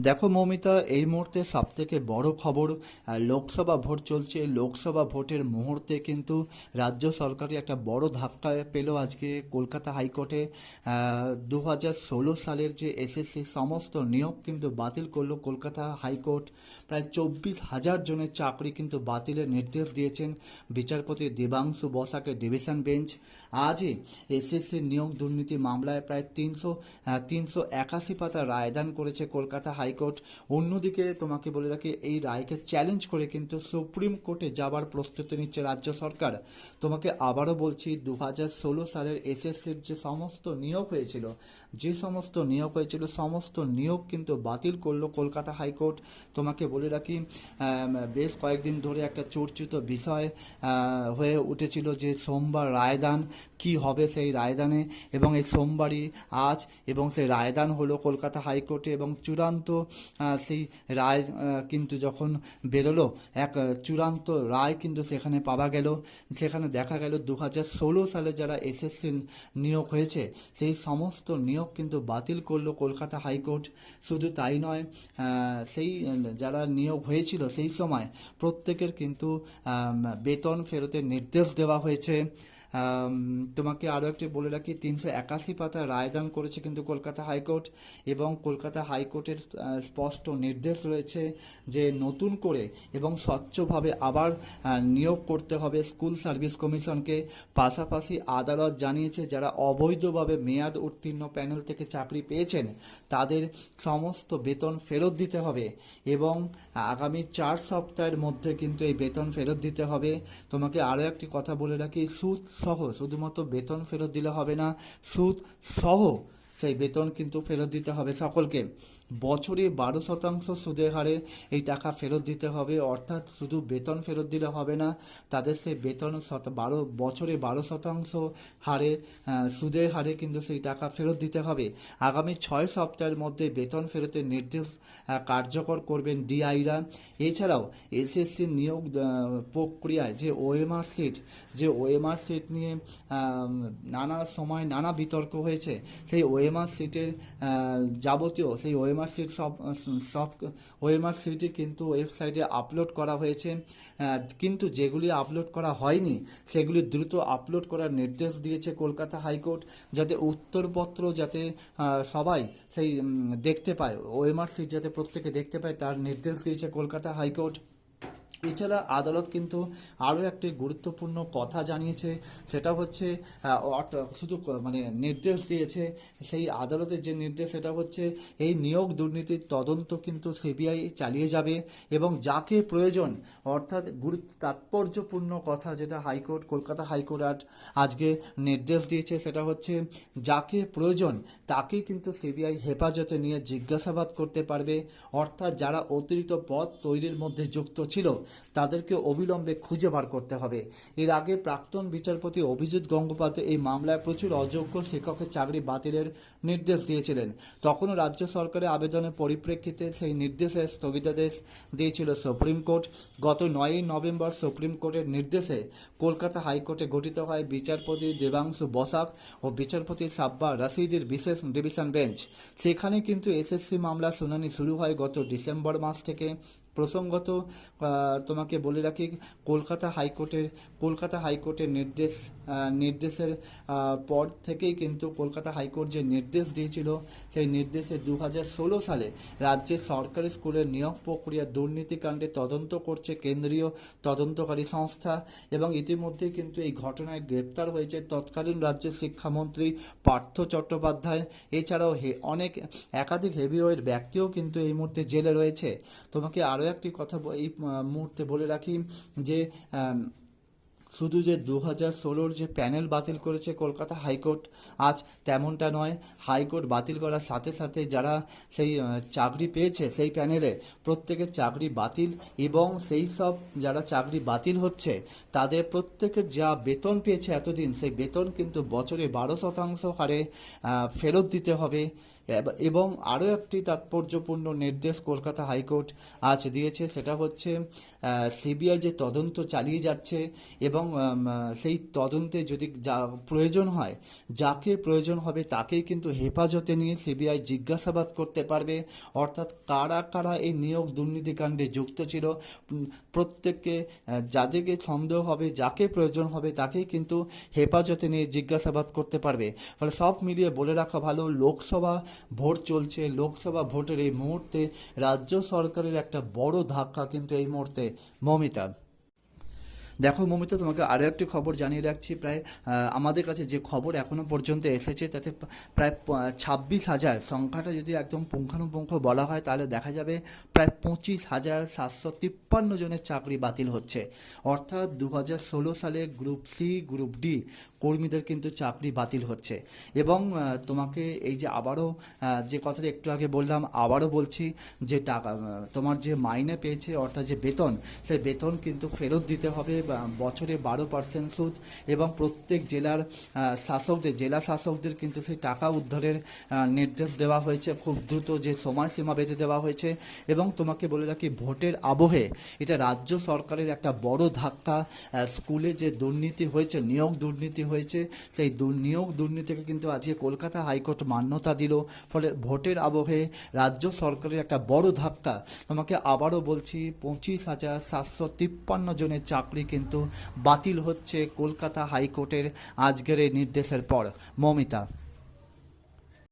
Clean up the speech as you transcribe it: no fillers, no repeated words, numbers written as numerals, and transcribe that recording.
দেখো মৌমিতা, এই মুহূর্তে সবথেকে বড় খবর, লোকসভা ভোট চলছে। লোকসভা ভোটের মুহূর্তে কিন্তু রাজ্য সরকারই একটা বড় ধাক্কা পেল আজকে কলকাতা হাইকোর্টে। 2016 সালের যে এসএসসি সমস্ত নিয়োগ কিন্তু বাতিল করলো কলকাতা হাইকোর্ট। প্রায় 24,000 জনের চাকরি কিন্তু বাতিলের নির্দেশ দিয়েছেন বিচারপতি দেবাংশু বসাকের ডিভিশন বেঞ্চ। আজই এসএসসি নিয়োগ দুর্নীতি মামলায় প্রায় 381 পাতা রায়দান করেছে কলকাতা হাইকোর্ট। অন্যদিকে তোমাকে বলে রাখি, এই রায়কে চ্যালেঞ্জ করে কিন্তু সুপ্রিম কোর্টে যাবার প্রস্তুতি নিচ্ছে রাজ্য সরকার। তোমাকে আবারও বলছি, 2016 সালের এসএসসির যে সমস্ত নিয়োগ হয়েছিল সমস্ত নিয়োগ কিন্তু বাতিল করলো কলকাতা হাইকোর্ট। তোমাকে বলে রাখি, বেশ কয়েকদিন ধরে একটা চর্চিত বিষয় হয়ে উঠেছিল যে সোমবার রায়দান কি হবে সেই রায়দানে, এবং এই সোমবারই আজ এবং সেই রায়দান হলো কলকাতা হাইকোর্টে। এবং চূড়ান্ত সেই রায় কিন্তু যখন বেরোলো, এক চূড়ান্ত রায় কিন্তু সেখানে পাওয়া গেল। সেখানে দেখা গেল 2016 সালে যারা এসএসসি নিয়োগ হয়েছে সেই সমস্ত নিয়োগ কিন্তু বাতিল করলো কলকাতা হাইকোর্ট। শুধু তাই নয়, সেই যারা নিয়োগ হয়েছিল সেই সময় প্রত্যেকের কিন্তু বেতন ফেরতের নির্দেশ দেওয়া হয়েছে। তোমাকে আরও একটি বলে রাখি, 381 পাতা রায়দান করেছে কিন্তু কলকাতা হাইকোর্ট, এবং কলকাতা হাইকোর্টের স্পষ্ট নির্দেশ রয়েছে যে নতুন করে এবং স্বচ্ছভাবে আবার নিয়োগ করতে হবে স্কুল সার্ভিস কমিশনকে। পাশাপাশি আদালত জানিয়েছে যারা অবৈধভাবে মেয়াদ উত্তীর্ণ প্যানেল থেকে চাকরি পেয়েছেন তাদের সমস্ত বেতন ফেরত দিতে হবে, এবং আগামী 4 সপ্তাহের মধ্যে কিন্তু এই বেতন ফেরত দিতে হবে। তোমাকে আরও একটি কথা বলে রাখি, সুদ সহ শুধুমাত্র বেতন ফেরত দিলে হবে না, সুদ সহ সেই বেতন কিন্তু ফেরত দিতে হবে সকলকে। বছরে 12% সুদের হারে এই টাকা ফেরত দিতে হবে, অর্থাৎ শুধু বেতন ফেরত দিলে হবে না, তাদের সেই বেতন বছরে 12% হারে সুদের হারে কিন্তু সেই টাকা ফেরত দিতে হবে। আগামী 6 সপ্তাহের মধ্যে বেতন ফেরতের নির্দেশ কার্যকর করবেন ডিআইরা। এছাড়াও এসএসসি নিয়োগ প্রক্রিয়ায় যে ওএমআর সিট নিয়ে নানা সময় নানা বিতর্ক হয়েছে, সেই ওএমআর সিটের যাবতীয় সেই ওএমআর সিট সব ওএমআর সিটই কিন্তু ওয়েবসাইটে আপলোড করা হয়েছে, কিন্তু যেগুলি আপলোড করা হয়নি সেগুলি দ্রুত আপলোড করার নির্দেশ দিয়েছে কলকাতা হাইকোর্ট, যাতে উত্তরপত্র যাতে সবাই সেই দেখতে পায়, ওএমআর সিট যাতে প্রত্যেকে দেখতে পায় তার নির্দেশ দিয়েছে কলকাতা হাইকোর্ট। এছাড়া আদালত কিন্তু আরও একটি গুরুত্বপূর্ণ কথা জানিয়েছে, সেটা হচ্ছে শুধু নির্দেশ দিয়েছে, সেই আদালতের যে নির্দেশ সেটা হচ্ছে এই নিয়োগ দুর্নীতির তদন্ত কিন্তু সিবিআই চালিয়ে যাবে, এবং যাকে প্রয়োজন, অর্থাৎ তাৎপর্যপূর্ণ কথা যেটা কলকাতা হাইকোর্ট আজকে নির্দেশ দিয়েছে সেটা হচ্ছে যাকে প্রয়োজন তাকে কিন্তু সিবিআই হেফাজতে নিয়ে জিজ্ঞাসাবাদ করতে পারবে, অর্থাৎ যারা অতিরিক্ত পদ তৈরির মধ্যে যুক্ত ছিল তাদেরকে অবিলম্বে খুঁজে বার করতে হবে। এর আগে প্রাক্তন বিচারপতি অভিজিৎ গঙ্গোপাধ্যায় এই মামলায় প্রচুর অযোগ্য শিক্ষকের চাকরি বাতিলের নির্দেশ দিয়েছিলেন। তখনও রাজ্য সরকারের আবেদনের পরিপ্রেক্ষিতে সেই নির্দেশে স্থগিতাদেশ দিয়েছিল সুপ্রিম কোর্ট। গত 9ই নভেম্বর সুপ্রিম কোর্টের নির্দেশে কলকাতা হাইকোর্টে গঠিত হয় বিচারপতি দেবাংশু বসাক ও বিচারপতি সাব্বার রশিদের বিশেষ ডিভিশন বেঞ্চ। সেখানে কিন্তু এসএসসি মামলার শুনানি শুরু হয় গত ডিসেম্বর মাস থেকে। প্রসঙ্গত তোমাকে বলে রাখি, কলকাতা হাইকোর্টের নির্দেশের পর থেকেই কিন্তু কলকাতা হাইকোর্ট যে নির্দেশ দিয়েছিল সেই নির্দেশে 2016 সালে রাজ্যের সরকারি স্কুলের নিয়োগ প্রক্রিয়া দুর্নীতিকাণ্ডে তদন্ত করছে কেন্দ্রীয় তদন্তকারী সংস্থা, এবং ইতিমধ্যেই কিন্তু এই ঘটনায় গ্রেপ্তার হয়েছে তৎকালীন রাজ্যের শিক্ষামন্ত্রী পার্থ চট্টোপাধ্যায়। এছাড়াও একাধিক হেভিওয়েট ব্যক্তিও কিন্তু এই মুহূর্তে জেলে রয়েছে। তোমাকে আরও একটি কথা এই মুহূর্তে বলে রাখি যে শুধু যে 2016 যে প্যানেল বাতিল করেছে কলকাতা হাইকোর্ট আজ তেমনটা নয়, হাইকোর্ট বাতিল করার সাথে সাথে যারা সেই চাকরি পেয়েছে সেই প্যানেলে প্রত্যেকের চাকরি বাতিল, এবং সেই সব যারা চাকরি বাতিল হচ্ছে তাদের প্রত্যেকের যা বেতন পেয়েছে এতদিন সেই বেতন কিন্তু বছরে 12% হারে ফেরত দিতে হবে। এবং আরও একটি তাৎপর্যপূর্ণ নির্দেশ কলকাতা হাইকোর্ট আজ দিয়েছে, সেটা হচ্ছে সিবিআই যে তদন্ত চালিয়ে যাচ্ছে এবং সেই তদন্তে যদি যা প্রয়োজন হয়, যাকে প্রয়োজন হবে তাকেই কিন্তু হেফাজতে নিয়ে সিবিআই জিজ্ঞাসাবাদ করতে পারবে। অর্থাৎ কারা কারা এই নিয়োগ দুর্নীতিকাণ্ডে যুক্ত ছিল, প্রত্যেককে যাদেরকে সন্দেহ হবে, যাকে প্রয়োজন হবে তাকেই কিন্তু হেফাজতে নিয়ে জিজ্ঞাসাবাদ করতে পারবে। ফলে সব মিলিয়ে বলে রাখা ভালো, লোকসভা ভোট চলছে, লোকসভা ভোটের এই মুহূর্তে রাজ্য সরকারের একটা বড় ধাক্কা কিন্তু এই মুহূর্তে মমিতা। দেখো মমিতা, তোমাকে আরও একটি খবর জানিয়ে রাখছি। প্রায় আমাদের কাছে যে খবর এখনও পর্যন্ত এসেছে তাতে প্রায় 26,000, সংখ্যাটা যদি একদম পুঙ্খানুপুঙ্খ বলা হয় তাহলে দেখা যাবে প্রায় 25,753 জনের চাকরি বাতিল হচ্ছে। অর্থাৎ 2016 সালে গ্রুপ সি গ্রুপ ডি কর্মীদের কিন্তু চাকরি বাতিল হচ্ছে। এবং তোমাকে এই যে আবারও যে কথাটা একটু আগে বললাম, আবারও বলছি, যে টাকা তোমার যে মাইনে পেয়েছে অর্থাৎ যে বেতন, সেই বেতন কিন্তু ফেরত দিতে হবে বছরে 12% সুদ। এবং প্রত্যেক জেলার শাসকদের, জেলা শাসকদের কিন্তু সেই টাকা উদ্ধারের নির্দেশ দেওয়া হয়েছে, খুব দ্রুত যে সময়সীমা বেঁধে দেওয়া হয়েছে। এবং তোমাকে বলে রাখি, ভোটের আবহে এটা রাজ্য সরকারের একটা বড় ধাক্কা। স্কুলে যে দুর্নীতি হয়েছে, নিয়োগ দুর্নীতি হয়েছে, সেই নিয়োগ দুর্নীতিকে কিন্তু আজকে কলকাতা হাইকোর্ট মান্যতা দিল। ফলে ভোটের আবহে রাজ্য সরকারের একটা বড় ধাক্কা। তোমাকে আবারও বলছি, 25,753 জনের চাকরি কিন্তু বাতিল হচ্ছে কলকাতা হাইকোর্টের আজকের এই নির্দেশের পর মমিতা।